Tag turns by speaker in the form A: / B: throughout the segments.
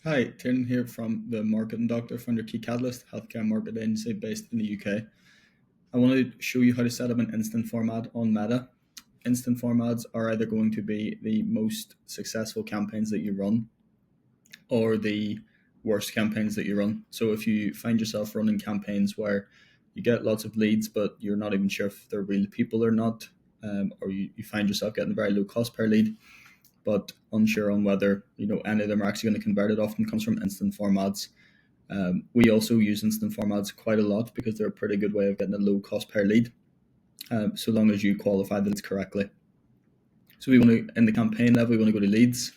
A: Hi, Tim here from the Marketing Doctor for Key Catalyst, healthcare market agency based in the UK. I wanted to show you how to set up an instant form ad on Meta. Instant form ads are either going to be the most successful campaigns that you run or the worst campaigns that you run. So if you find yourself running campaigns where you get lots of leads, but you're not even sure if they're real people or not, or you find yourself getting a very low cost per lead, but unsure on whether any of them are actually going to convert, it often comes from instant form ads. We also use instant form ads quite a lot because they're a pretty good way of getting a low cost per lead, so long as you qualify the leads correctly. So we want to, in the campaign level, we want to go to leads.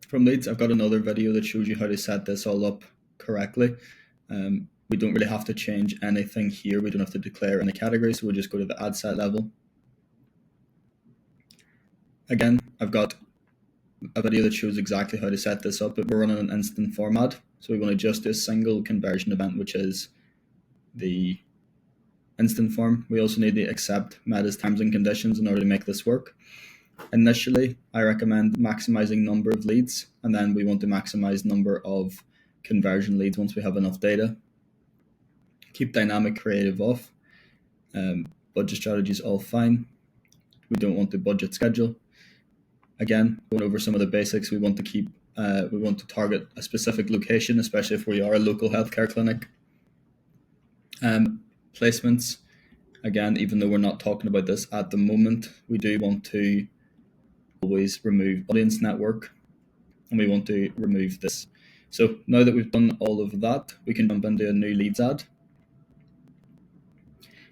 A: From leads, I've got another video that shows you how to set this all up correctly. We don't really have to change anything here. We don't have to declare any categories, so we'll just go to the ad set level. Again, I've got a video that shows exactly how to set this up, but we're running an instant form ad. So we want to just do a single conversion event, which is the instant form. We also need to accept Meta's terms and conditions in order to make this work. Initially, I recommend maximizing number of leads, and then we want to maximize number of conversion leads once we have enough data. Keep dynamic creative off. Budget strategy is all fine. We don't want the budget schedule. Again, going over some of the basics, we want to target a specific location, especially if we are a local healthcare clinic. Placements, again, even though we're not talking about this at the moment, we do want to always remove audience network, and we want to remove this. So now that we've done all of that, we can jump into a new leads ad.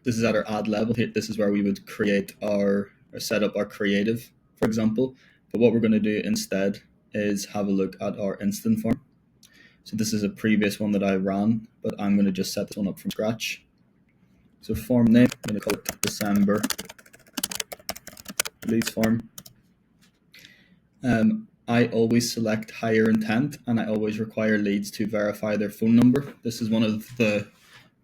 A: This is at our ad level. This is where we would create or set up our creative, for example. But what we're going to do instead is have a look at our instant form. So this is a previous one that I ran, but I'm going to just set this one up from scratch. So form name, I'm going to call it December leads form. I always select higher intent, and I always require leads to verify their phone number. This is one of the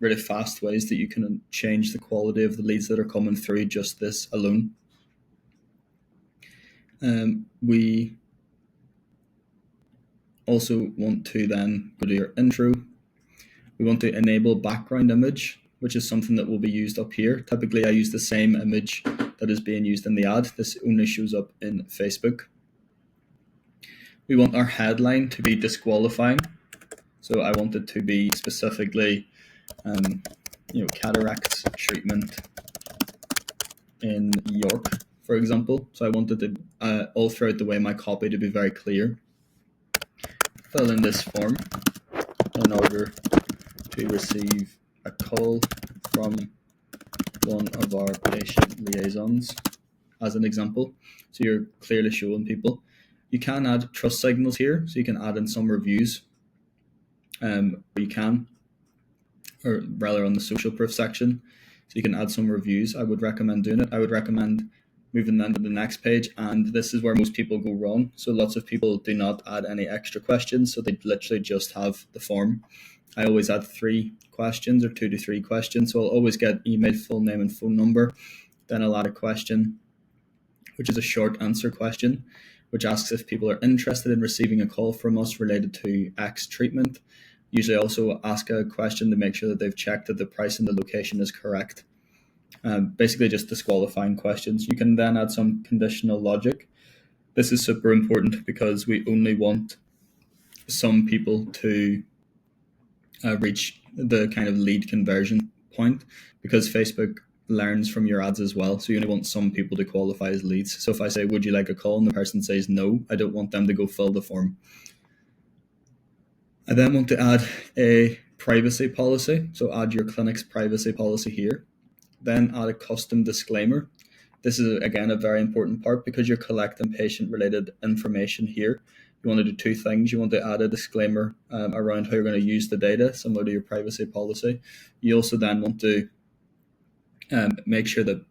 A: really fast ways that you can change the quality of the leads that are coming through just this alone. We also want to then go to your intro. We want to enable background image, which is something that will be used up here. Typically, I use the same image that is being used in the ad. This only shows up in Facebook. We want our headline to be disqualifying. So I want it to be specifically, cataracts treatment in York, for example. So I wanted to, all throughout the way, my copy to be very clear. Fill in this form in order to receive a call from one of our patient liaisons, as an example. So you're clearly showing people. You can add trust signals here, so you can add in some reviews. You can, or rather on the social proof section, so you can add some reviews. I would recommend doing it. I would recommend moving then to the next page, and this is where most people go wrong. So lots of people do not add any extra questions, so they literally just have the form. I always add 3 questions or 2 to 3 questions. So I'll always get email, full name, and phone number. Then I'll add a question, which is a short answer question, which asks if people are interested in receiving a call from us related to X treatment. Usually also ask a question to make sure that they've checked that the price and the location is correct. Basically just disqualifying questions. You can then add some conditional logic. This is super important because we only want some people to reach the kind of lead conversion point, because Facebook learns from your ads as well. So you only want some people to qualify as leads. So if I say, would you like a call? And the person says no, I don't want them to go fill the form. I then want to add a privacy policy. So add your clinic's privacy policy here. Then add a custom disclaimer. This is, again, a very important part because you're collecting patient-related information here. You want to do 2 things. You want to add a disclaimer around how you're going to use the data, similar to your privacy policy. You also then want to make sure that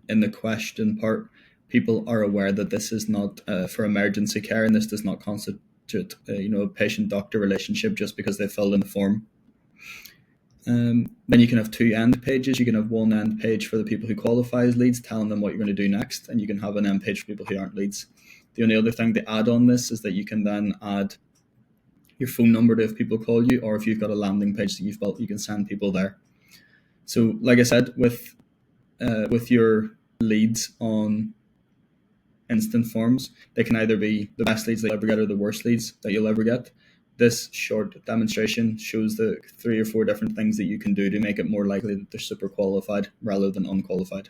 A: in the question part, people are aware that this is not for emergency care, and this does not constitute a patient-doctor relationship just because they filled in the form. Then you can have two end pages. You can have one end page for the people who qualify as leads, telling them what you're going to do next, and you can have an end page for people who aren't leads. The only other thing to add on this is that you can then add your phone number to if people call you, or if you've got a landing page that you've built, you can send people there. So like I said, with your leads on instant forms, they can either be the best leads that you'll ever get or the worst leads that you'll ever get. This short demonstration shows the 3 or 4 different things that you can do to make it more likely that they're super qualified rather than unqualified.